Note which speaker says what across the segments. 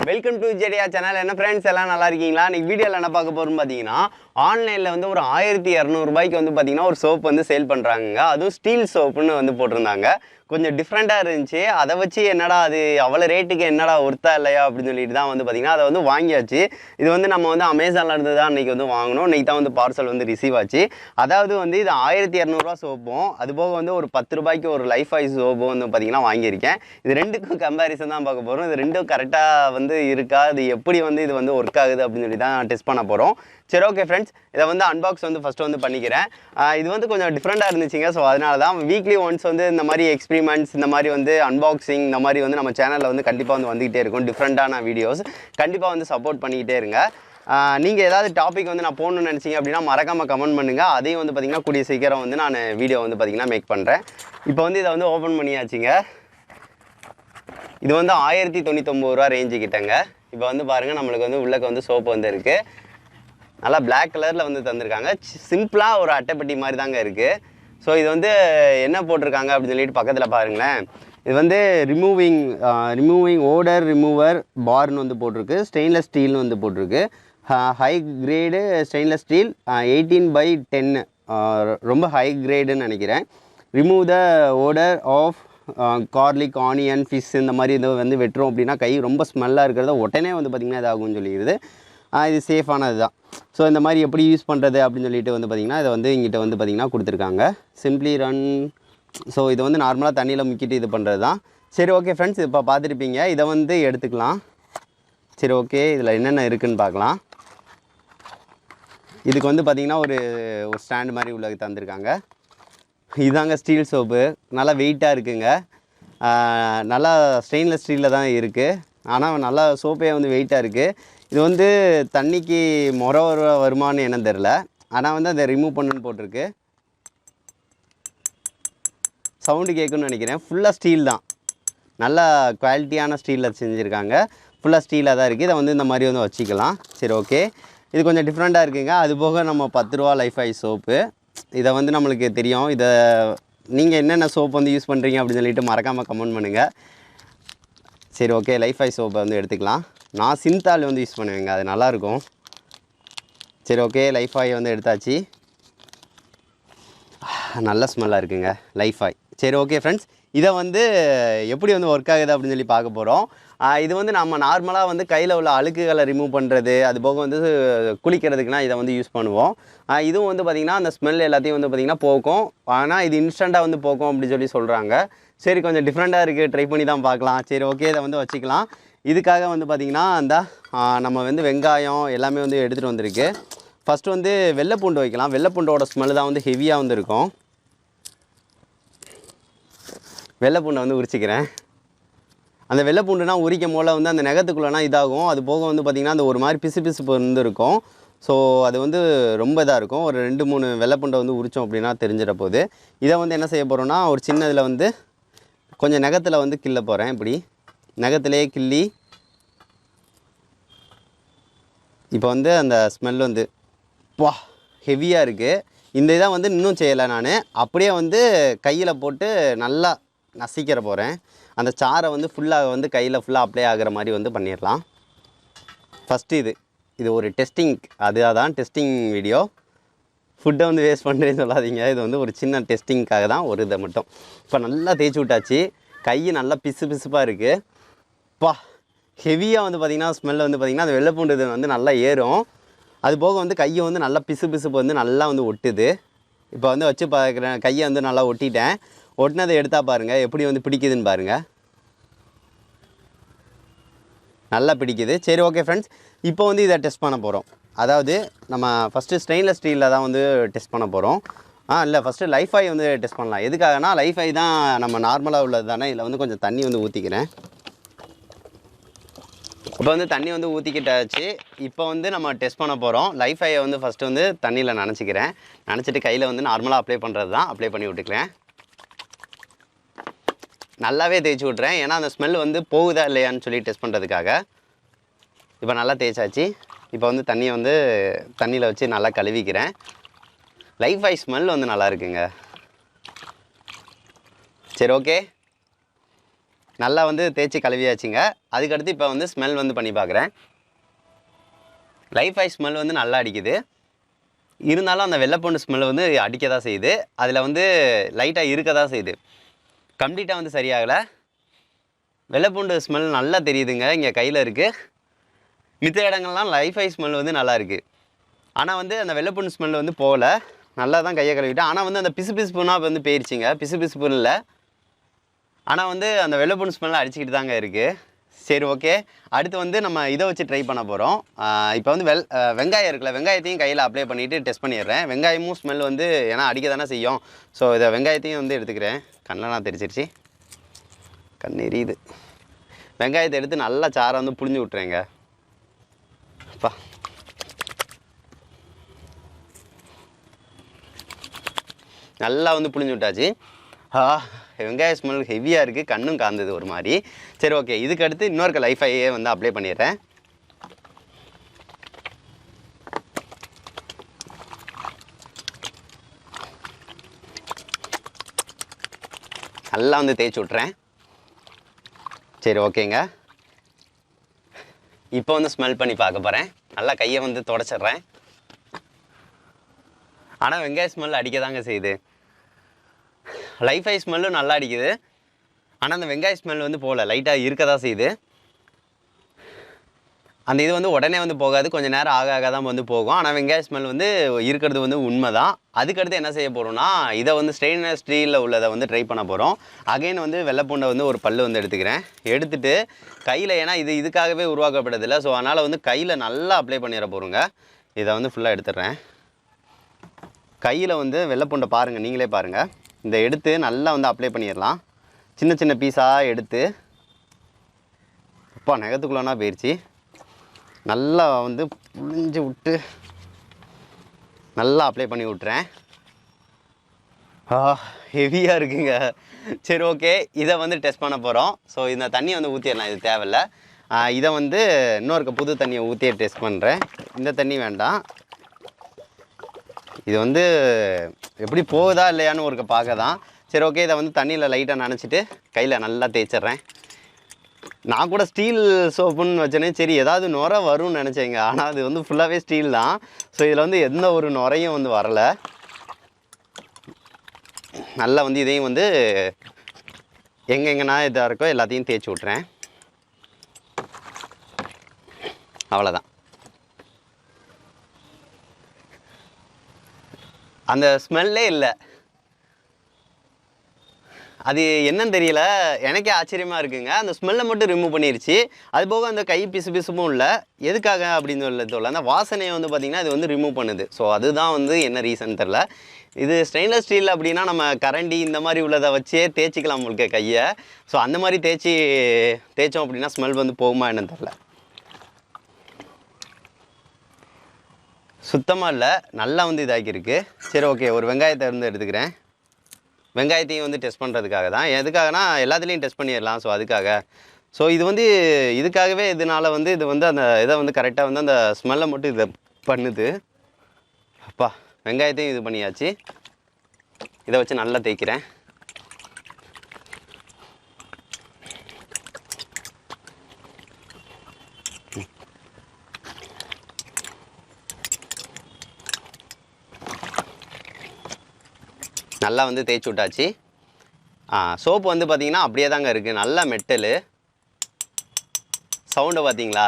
Speaker 1: Welcome to Vijay channel. என்ன friends எல்லாம் நல்லா இருக்கீங்களா? இன்னைக்கு வீடியோவில் என்ன பார்க்க போகிறோம்னு பார்த்தீங்கன்னா, ஆன்லைனில் வந்து ஒரு 1200 ரூபாய்க்கு வந்து பார்த்தீங்கன்னா ஒரு சோப் வந்து சேல் பண்ணுறாங்க. அதுவும் ஸ்டீல் சோப்புன்னு வந்து போட்டிருந்தாங்க. கொஞ்சம் டிஃப்ரெண்ட்டாக இருந்துச்சு. அதை வச்சு என்னடா அது அவ்வளோ ரேட்டுக்கு என்னடா ஒர்த்தா இல்லையா அப்படின்னு சொல்லிட்டு தான் வந்து பார்த்தீங்கன்னா அதை வந்து வாங்கியாச்சு. இது வந்து நம்ம வந்து அமேசானில் இருந்து தான் இன்றைக்கி வந்து வாங்கினோம். இன்றைக்கி தான் வந்து பார்சல் வந்து ரிசீவ் ஆச்சு. அதாவது வந்து இது 1200 சோப்பும் அதுபோக வந்து ஒரு 10 ரூபாய்க்கு ஒரு லைஃபாய் சோப்பும் வந்து பார்த்தீங்கன்னா வாங்கியிருக்கேன். இது ரெண்டுக்கும் கம்பேரிசன் தான் பார்க்க போகிறோம். இது ரெண்டும் கரெக்டாக வந்து இருக்கா, இது எப்படி வந்து இது வந்து ஒர்க் ஆகுது அப்படின்னு சொல்லி தான் டெஸ்ட் பண்ண போகிறோம். சரி, ஓகே ஃப்ரெண்ட்ஸ், இதை வந்து அன்பாக்ஸ் வந்து ஃபஸ்ட்டு வந்து பண்ணிக்கிறேன். இது வந்து கொஞ்சம் டிஃப்ரெண்ட்டாக இருந்துச்சுங்க. ஸோ அதனால தான் வீக்லி ஒன்ஸ் வந்து இந்த மாதிரி எக்ஸ்பிரிமெண்ட்ஸ், இந்த மாதிரி வந்து அன்பாக்சிங், இந்த மாதிரி வந்து நம்ம சேனலில் வந்து கண்டிப்பாக வந்து வந்துக்கிட்டே இருக்கும். டிஃப்ரெண்ட்டான வீடியோஸ் கண்டிப்பாக வந்து சப்போர்ட் பண்ணிக்கிட்டே இருங்க. நீங்கள் ஏதாவது டாபிக் வந்து நான் போடணும்னு நினச்சிங்க அப்படின்னா மறக்காமல் கமெண்ட் பண்ணுங்கள். அதையும் வந்து பார்த்திங்கன்னா கூடிய சீக்கிரம் வந்து நான் வீடியோ வந்து பார்த்திங்கன்னா மேக் பண்ணுறேன். இப்போ வந்து இதை வந்து ஓப்பன் பண்ணியாச்சுங்க. இது வந்து 1099 ரூபா ரேஞ்சு கிட்டங்க. இப்போ வந்து பாருங்கள், நம்மளுக்கு வந்து உள்ளக்க வந்து சோப்பு வந்து இருக்குது. நல்லா பிளாக் கலரில் வந்து தந்திருக்காங்க. சிம்பிளாக ஒரு அட்டைப்பட்டி மாதிரி தாங்க இருக்குது. ஸோ இது வந்து என்ன போட்டிருக்காங்க அப்படின்னு சொல்லிட்டு பக்கத்தில் பாருங்களேன். இது வந்து ரிமூவிங் ஓடர் ரிமூவர் பார்னு வந்து போட்டிருக்கு. ஸ்டெயின்லெஸ் ஸ்டீல்னு வந்து போட்டிருக்கு. ஹை கிரேடு ஸ்டெயின்லெஸ் ஸ்டீல் 18/10, ரொம்ப ஹை கிரேடுன்னு நினைக்கிறேன். Remove the odour of garlic, onion, fish இந்த மாதிரி இதை வந்து வெட்டுறோம் அப்படின்னா கை ரொம்ப ஸ்மெல்லாக இருக்கிறத உடனே வந்து பார்த்திங்கன்னா இதாகும்னு சொல்லிடுது. இது சேஃபானது தான். ஸோ இந்த மாதிரி எப்படி யூஸ் பண்ணுறது அப்படின்னு சொல்லிட்டு வந்து பார்த்திங்கன்னா இதை வந்து இங்கிட்ட வந்து பார்த்திங்கன்னா கொடுத்துருக்காங்க. Simply run. ஸோ இது வந்து நார்மலாக தண்ணியில் முக்கிட்டு இது பண்ணுறது தான். சரி, ஓகே ஃப்ரெண்ட்ஸ், இப்போ பார்த்துருப்பீங்க. இதை வந்து எடுத்துக்கலாம். சரி, ஓகே, இதில் என்னென்ன இருக்குதுன்னு பார்க்கலாம். இதுக்கு வந்து பார்த்திங்கன்னா ஒரு ஸ்டாண்டு மாதிரி உள்ள தந்திருக்காங்க. இதாங்க ஸ்டீல் சோப்பு. நல்லா வெயிட்டாக இருக்குங்க. நல்லா ஸ்டெயின்லெஸ் ஸ்டீலில் தான் இருக்குது. ஆனால் நல்லா சோப்பே வந்து வெயிட்டாக இருக்குது. இது வந்து தண்ணிக்கு முறை வருமானு என்னன்னு தெரில. ஆனால் வந்து அதை ரிமூவ் பண்ணுன்னு போட்டிருக்கு. சவுண்டு கேட்குன்னு நினைக்கிறேன். ஃபுல்லாக ஸ்டீல் தான். நல்லா குவாலிட்டியான ஸ்டீலில் செஞ்சுருக்காங்க. ஃபுல்லாக ஸ்டீலாக தான் இருக்குது. இதை வந்து இந்த மாதிரி வந்து வச்சுக்கலாம். சரி, ஓகே, இது கொஞ்சம் டிஃப்ரெண்ட்டாக இருக்குங்க. அதுபோக நம்ம 10 ரூபா லைஃபாய் சோப்பு, இதை வந்து நம்மளுக்கு தெரியும். இதை நீங்கள் என்னென்ன சோப்பு வந்து யூஸ் பண்ணுறீங்க அப்படின்னு சொல்லிட்டு மறக்காமல் கமெண்ட் பண்ணுங்கள். சரி, ஓகே, லைஃபாய் சோப்பை வந்து எடுத்துக்கலாம். நான் சிந்தால் வந்து யூஸ் பண்ணுவேங்க, அது நல்லாயிருக்கும். சரி, ஓகே, லைஃபாய் வந்து எடுத்தாச்சு. நல்ல ஸ்மெல்லாக இருக்குங்க லைஃபாய். சரி, ஓகே ஃப்ரெண்ட்ஸ், இதை வந்து எப்படி வந்து ஒர்க் ஆகுது அப்படின்னு சொல்லி பார்க்க போகிறோம். இது வந்து நம்ம நார்மலாக வந்து கையில் உள்ள அழுக்குகளை ரிமூவ் பண்ணுறது, அது போக வந்து குளிக்கிறதுக்குனா இதை வந்து யூஸ் பண்ணுவோம். இதுவும் வந்து பார்த்திங்கன்னா அந்த ஸ்மெல் எல்லாத்தையும் வந்து பார்த்திங்கன்னா போக்கும். ஆனால் இது இன்ஸ்டண்ட்டாக வந்து போக்கும் அப்படின்னு சொல்லி சொல்கிறாங்க. சரி, கொஞ்சம் டிஃப்ரெண்ட்டாக இருக்குது, ட்ரை பண்ணி தான் பார்க்கலாம். சரி, ஓகே, இதை வந்து வச்சுக்கலாம். இதுக்காக வந்து பார்த்திங்கன்னா அந்த நம்ம வந்து வெங்காயம் எல்லாமே வந்து எடுத்துகிட்டு வந்திருக்கு. ஃபஸ்ட்டு வந்து வெள்ளைப்பூண்டு வைக்கலாம். வெள்ளைப்பூண்டோட ஸ்மெல் தான் வந்து ஹெவியாக வந்து இருக்கும். வெள்ளைப்பூண்டை வந்து உரிச்சிக்கிறேன். அந்த வெள்ளைப்பூண்டுனா உரிக்கும் போல் வந்து அந்த நகத்துக்குள்ளேனா இதாகும். அது போக வந்து பார்த்திங்கன்னா அந்த ஒரு மாதிரி பிசு பிசுப்பு வந்து இருக்கும். ஸோ அது வந்து ரொம்ப இதாக இருக்கும். ஒரு 2-3 வெள்ளைப்பூண்டை வந்து உரித்தோம் அப்படின்னா தெரிஞ்சிட போகுது. இதை வந்து என்ன செய்ய போகிறோன்னா ஒரு சின்ன இதில் வந்து கொஞ்சம் நகத்தில் வந்து கிள்ள போகிறேன். இப்படி நகத்திலே கிள்ளி இப்போ வந்து அந்த ஸ்மெல் வந்து வா ஹெவியாக இருக்குது. இந்த இதை வந்து இன்னும் செய்யலை நான். அப்படியே வந்து கையில் போட்டு நல்லா நசிக்கிற போகிறேன். அந்த சாரை வந்து ஃபுல்லாக வந்து கையில் ஃபுல்லாக அப்ளை ஆகிற மாதிரி வந்து பண்ணிடலாம். ஃபஸ்ட்டு இது ஒரு டெஸ்டிங், அதுதான் டெஸ்டிங் வீடியோ. ஃபுட்டை வந்து வேஸ்ட் பண்ணுறேன்னு சொல்லாதீங்க. இது வந்து ஒரு சின்ன டெஸ்டிங்காக தான், ஒரு இதை மட்டும். இப்போ நல்லா தேய்ச்சி விட்டாச்சு. கை நல்லா பிசு பிசுப்பாக இருக்குது. பா ஹெவியாக வந்து பார்த்திங்கன்னா ஸ்மெல் வந்து பார்த்திங்கன்னா அந்த வெள்ளைப்பூண்டு இது வந்து நல்லா ஏறும். அது போக வந்து கையை வந்து நல்லா பிசு பிசுப்பு வந்து நல்லா வந்து ஒட்டுது. இப்போ வந்து வச்சு பார்க்குறேன். கையை வந்து நல்லா ஒட்டிட்டேன். ஒட்டினதை எடுத்தால் பாருங்கள் எப்படி வந்து பிடிக்குதுன்னு பாருங்கள். நல்லா பிடிக்குது. சரி, ஓகே ஃப்ரெண்ட்ஸ், இப்போ வந்து இதை டெஸ்ட் பண்ண போகிறோம். அதாவது நம்ம ஃபஸ்ட்டு ஸ்டெயின்லெஸ் ஸ்டீலில் தான் வந்து டெஸ்ட் பண்ண போகிறோம். இல்லை, ஃபஸ்ட்டு லைஃபாய் வந்து டெஸ்ட் பண்ணலாம். எதுக்காகனா லைஃபாய் தான் நம்ம நார்மலாக உள்ளது தானே. இதில் வந்து கொஞ்சம் தண்ணி வந்து ஊற்றிக்கிறேன். இப்போ வந்து தண்ணி வந்து ஊற்றிக்கிட்டாச்சு. இப்போ வந்து நம்ம டெஸ்ட் பண்ண போகிறோம். லைஃபாயை வந்து ஃபஸ்ட்டு வந்து தண்ணியில் நனைச்சிக்கிறேன். நனைச்சிட்டு கையில் வந்து நார்மலாக அப்ளை பண்ணுறது தான். அப்ளை பண்ணி விட்டுக்கிறேன். நல்லாவே தேய்ச்சி விட்றேன். ஏன்னா அந்த ஸ்மெல் வந்து போகுதா இல்லையான்னு சொல்லி டெஸ்ட் பண்ணுறதுக்காக. இப்போ நல்லா தேய்ச்சாச்சு. இப்போ வந்து தண்ணியை வந்து தண்ணியில் வச்சு நல்லா கழுவிக்கிறேன். லைஃபாய் ஸ்மெல் வந்து நல்லா இருக்குங்க. சரி, ஓகே, நல்லா வந்து தேய்ச்சி கழுவியாச்சுங்க. அதுக்கடுத்து இப்போ வந்து ஸ்மெல் வந்து பண்ணி பார்க்குறேன். லைஃப் பாய் ஸ்மெல் வந்து நல்லா அடிக்குது. இருந்தாலும் அந்த வெள்ளைப்பூண்டு ஸ்மெல் வந்து அடிக்க தான் செய்யுது. அதில் வந்து லைட்டாக இருக்க தான் செய்யுது. கம்ப்ளீட்டாக வந்து சரியாகலை. வெள்ளைப்பூண்டு ஸ்மெல் நல்லா தெரியுதுங்க, இங்கே கையில் இருக்குது. மித்த இடங்கள்லாம் லைஃப் பாய் ஸ்மெல் வந்து நல்லா இருக்குது. ஆனால் வந்து அந்த வெள்ளைப்பூண்டு ஸ்மெல் வந்து போகல. நல்லா தான் கையை கழுவிட்டேன். ஆனால் வந்து அந்த பிசுபிசுப்புனா வந்து போயிடுச்சிங்க. பிசுபிசுப்பு இல்லை, ஆனால் வந்து அந்த வெள்ளைப்பூண்டு ஸ்மெல்லாம் அடிச்சுக்கிட்டு தாங்க இருக்குது. சரி, ஓகே. அடுத்து வந்து நம்ம இதை வச்சு ட்ரை பண்ண போகிறோம். இப்போ வந்து வெங்காயம் இருக்குல்ல, வெங்காயத்தையும் கையில் அப்ளை பண்ணிவிட்டு டெஸ்ட் பண்ணிடுறேன். வெங்காயமும் ஸ்மெல் வந்து ஏன்னா அடிக்க தானே செய்யும். ஸோ இதை வெங்காயத்தையும் வந்து எடுத்துக்கிறேன். கண்ணெல்லாம் தெரிச்சிருச்சு, கண் எரியுது. வெங்காயத்தை எடுத்து நல்லா சாரை வந்து புழிஞ்சு விட்றேங்க. அப்பா, நல்லா வந்து புழிஞ்சு விட்டாச்சு. வெங்காய ஸ்மெல் ஹெவியாக இருக்குது, கண்ணும் காந்தது ஒரு மாதிரி. சரி, ஓகே. இதுக்கு அடுத்து இன்னொரு லைஃப் பாயே வந்து அப்ளை பண்ணிடுறேன். நல்லா வந்து தேய்ச்சி விட்றேன். சரி, ஓகேங்க. இப்போ வந்து ஸ்மெல் பண்ணி பார்க்க போகிறேன். நல்லா கையை வந்து துடைச்சிட்றேன். ஆனால் வெங்காய ஸ்மெல் அடிக்க தாங்க செய்யுது. லைஃப் பாய் ஸ்மெல்லும் நல்லா அடிக்குது. ஆனால் அந்த வெங்காய ஸ்மெல் வந்து போகல, லைட்டாக இருக்க தான் செய்யுது. அந்த இது வந்து உடனே வந்து போகாது, கொஞ்சம் நேரம் ஆக தான் வந்து போகும். ஆனால் வெங்காய ஸ்மெல் வந்து இருக்கிறது வந்து உண்மை தான். அதுக்கடுத்து என்ன செய்ய போகிறோம்னா, இதை வந்து ஸ்டெயின்லெஸ் ஸ்டீலில் உள்ளதை வந்து ட்ரை பண்ண போகிறோம். அகைன் வந்து வெள்ளைப்பூண்டை வந்து ஒரு பல் வந்து எடுத்துக்கிறேன். எடுத்துகிட்டு கையில், ஏன்னா இதுக்காகவே உருவாக்கப்பட்டதில்லை, ஸோ அதனால் வந்து கையில் நல்லா அப்ளை பண்ணிட போகிறோங்க. இதை வந்து ஃபுல்லாக எடுத்துடுறேன். கையில் வந்து வெள்ளைப்பூண்டை பாருங்கள், நீங்களே பாருங்கள். இதை எடுத்து நல்லா வந்து அப்ளை பண்ணிடலாம். சின்ன சின்ன பீஸாக எடுத்து, அப்பா நகத்துக்குள்ளனா போயிடுச்சு. நல்லா வந்து புழிஞ்சு விட்டு நல்லா அப்ளை பண்ணி விட்றேன். ஹெவியாக இருக்குங்க. சரி, ஓகே. இதை வந்து டெஸ்ட் பண்ண போகிறோம். ஸோ இந்த தண்ணியை வந்து ஊற்றிடலாம், இது தேவையில்லை. இதை வந்து இன்னொரு புது தண்ணியை ஊற்றியே டெஸ்ட் பண்ணுறேன். இந்த தண்ணி வேண்டாம். இது வந்து எப்படி போகுதா இல்லையான்னு ஒரு பார்க்க தான். சரி, ஓகே. இதை வந்து தண்ணியில் லைட்டாக நனைச்சிட்டு கையில் நல்லா தேய்ச்சிட்றேன். நான் கூட ஸ்டீல் சோப்புன்னு வச்சேனே, சரி ஏதாவது நுரை வரும்னு நினச்சேங்க. ஆனால் அது வந்து ஃபுல்லாகவே ஸ்டீல் தான். ஸோ இதில் வந்து எந்த ஒரு நுரையும் வந்து வரலை. நல்லா வந்து இதையும் வந்து எங்கெங்கன்னா இதாக இருக்கோ எல்லாத்தையும் தேய்ச்சி விட்றேன். அவ்வளோதான். அந்த ஸ்மெல்லே இல்லை. அது என்னன்னு தெரியல, எனக்கே ஆச்சரியமாக இருக்குங்க. அந்த ஸ்மெல்லை மட்டும் ரிமூவ் பண்ணிடுச்சு. அது போக அந்த கை பிசுபிசுப்பும் இல்லை. எதுக்காக அப்படின்னு சொல்ல அந்த வாசனையை வந்து பார்த்திங்கன்னா இது வந்து ரிமூவ் பண்ணுது. ஸோ அதுதான் வந்து என்ன ரீசன் தெரில. இது ஸ்டெயின்லெஸ் ஸ்டீல் அப்படின்னா நம்ம கரண்டி இந்த மாதிரி உள்ளதை வச்சே தேய்ச்சிக்கலாம் உங்களுக்கு கையை. ஸோ அந்த மாதிரி தேய்ச்சோம் அப்படின்னா ஸ்மெல் வந்து போகுமா என்னன்னு தெரில. சுத்தமாக இல்லை, நல்லா வந்து இதாக்கியிருக்கு. சரி, ஓகே. ஒரு வெங்காயத்தை இருந்து எடுத்துக்கிறேன். வெங்காயத்தையும் வந்து டெஸ்ட் பண்ணுறதுக்காக தான். எதுக்காகனா எல்லாத்துலேயும் டெஸ்ட் பண்ணிடலாம். ஸோ அதுக்காக. ஸோ இது வந்து இதுக்காகவே இதனால் வந்து இது வந்து அந்த இதை வந்து கரெக்டாக வந்து அந்த ஸ்மெல்லை மட்டும் இதை பண்ணுது. அப்பா, வெங்காயத்தையும் இது பண்ணியாச்சு. இதை வச்சு நல்லா தேய்க்கிறேன். நல்லா வந்து தேய்ச்சி விட்டாச்சு. சோப்பு வந்து பார்த்திங்கன்னா அப்படியே தாங்க இருக்குது. நல்லா மெட்டலு. சவுண்டை பார்த்தீங்களா?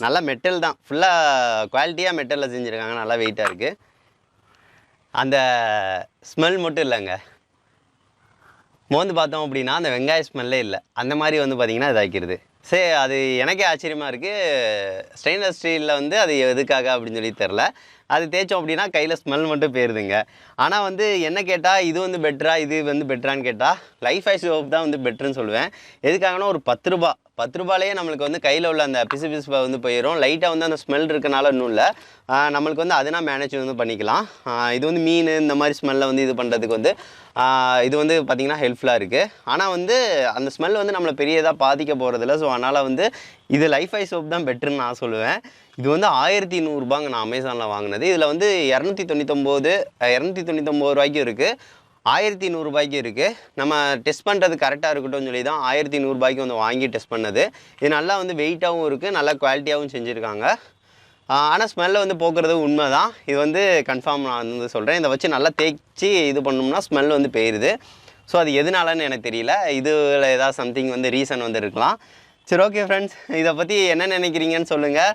Speaker 1: நல்லா மெட்டல் தான், ஃபுல்லாக குவாலிட்டியாக மெட்டலில் செஞ்சுருக்காங்க. நல்லா வெயிட்டாக இருக்குது. அந்த ஸ்மெல் மட்டும் இல்லைங்க, மோந்து பார்த்தோம் அப்படின்னா அந்த வெங்காய ஸ்மெல்லே இல்லை. அந்த மாதிரி வந்து பார்த்திங்கன்னா இதாக்கிறது. சரி, அது எனக்கே ஆச்சரியமாக இருக்குது. ஸ்டெயின்லெஸ் ஸ்டீலில் வந்து அது எதுக்காக அப்படின்னு சொல்லி தெரில. அது தேய்ச்சோம் அப்படின்னா கையில் ஸ்மெல் மட்டும் போயிருதுங்க. ஆனால் வந்து என்ன கேட்டால் இது வந்து பெட்டரா இது வந்து பெட்டரான்னு கேட்டால் லைஃப் பாய் சோப் தான் வந்து பெட்டருன்னு சொல்லுவேன். எதுக்காகனா ஒரு 10 ரூபாலேயே நம்மளுக்கு வந்து கையில் உள்ள அந்த பிசுபிசுப்பை வந்து போயிடும். லைட்டாக வந்து அந்த ஸ்மெல் இருக்கனால இன்னும் இல்லை, நம்மளுக்கு வந்து அதுனா மேனேஜ் வந்து பண்ணிக்கலாம். இது வந்து மீன் இந்த மாதிரி ஸ்மெல்லை வந்து இது பண்ணுறதுக்கு வந்து இது வந்து பார்த்திங்கன்னா ஹெல்ப்ஃபுல்லாக இருக்குது. ஆனால் வந்து அந்த ஸ்மெல் வந்து நம்மளை பெரியதாக பாதிக்க போகிறதில்ல. ஸோ அதனால் வந்து இது லைஃப் பாய் சோப் தான் பெட்டருன்னு நான் சொல்லுவேன். இது வந்து 1100 ரூபாங்க நான் அமேசானில் வாங்கினது. இதில் வந்து 299 ரூபாய்க்கும் இருக்குது, 1100 இருக்குது. நம்ம டெஸ்ட் பண்ணுறது கரெக்டாக இருக்கட்டும்னு சொல்லி தான் 1100 வந்து வாங்கி டெஸ்ட் பண்ணது. இது நல்லா வந்து வெயிட்டாகவும் இருக்குது, நல்லா குவாலிட்டியாகவும் செஞ்சுருக்காங்க. ஆனால் ஸ்மெல்லை வந்து போக்குறது உண்மை தான். இது வந்து கன்ஃபார்ம் நான் வந்து சொல்கிறேன். இதை வச்சு நல்லா தேய்ச்சி இது பண்ணோம்னா ஸ்மெல் வந்து போயிடுது. ஸோ அது எதனாலன்னு எனக்கு தெரியல. இதில் ஏதாவது சம்திங் வந்து ரீசன் வந்து இருக்கலாம். சரி, ஓகே ஃப்ரெண்ட்ஸ், இதை பற்றி என்ன நினைக்கிறீங்கன்னு சொல்லுங்கள்.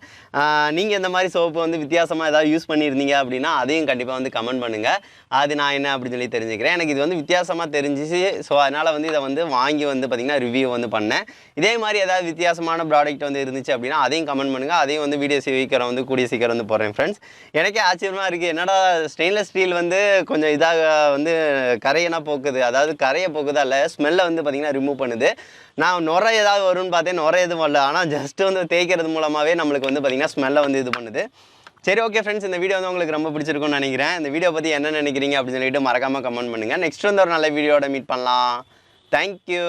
Speaker 1: நீங்கள் இந்த மாதிரி சோப்பு வந்து வித்தியாசமாக ஏதாவது யூஸ் பண்ணியிருந்தீங்க அப்படின்னா அதையும் கண்டிப்பாக வந்து கமெண்ட் பண்ணுங்கள். அது நான் என்ன அப்படின்னு சொல்லி தெரிஞ்சுக்கிறேன். எனக்கு இது வந்து வித்தியாசமாக தெரிஞ்சிச்சு. ஸோ அதனால் வந்து இதை வந்து வாங்கி வந்து பார்த்திங்கன்னா ரிவ்யூ வந்து பண்ணேன். இதே மாதிரி ஏதாவது வித்தியாசமான ப்ராடக்ட் வந்து இருந்துச்சு அப்படின்னா அதையும் கமெண்ட் பண்ணுங்கள். அதையும் வந்து வீடியோ சீக்கிரம் வந்து கூடிய சீக்கிரம் வந்து போடுறேன் ஃப்ரெண்ட்ஸ். எனக்கே ஆச்சரியமாக இருக்குது, என்னடா ஸ்டெயின்லெஸ் ஸ்டீல் வந்து கொஞ்சம் இதாக வந்து கரையனா போக்குது, அதாவது கரையை போக்குதா இல்லை ஸ்மெல்லை வந்து பார்த்திங்கன்னா ரிமூவ் பண்ணுது. நான் நுரை ஏதாவது வரும்னு பார்த்தேன், நுரை எதுவும் வரல. ஆனால் ஜஸ்ட்டு வந்து தேய்க்கிறது மூலமாகவே நம்மளுக்கு வந்து பார்த்திங்கன்னா ஸ்மெல்லை வந்து இது பண்ணுது. சரி, ஓகே ஃப்ரெண்ட்ஸ், இந்த வீடியோ வந்து உங்களுக்கு ரொம்ப பிடிச்சிருக்கும்னு நினைக்கிறேன். இந்த வீடியோ பற்றி என்ன நினைக்கிறீங்க அப்படின்னு சொல்லிட்டு மறக்காமல் கமெண்ட் பண்ணுங்கள். நெக்ஸ்ட் வந்து ஒரு நல்ல வீடியோட மீட் பண்ணலாம். தேங்க்யூ.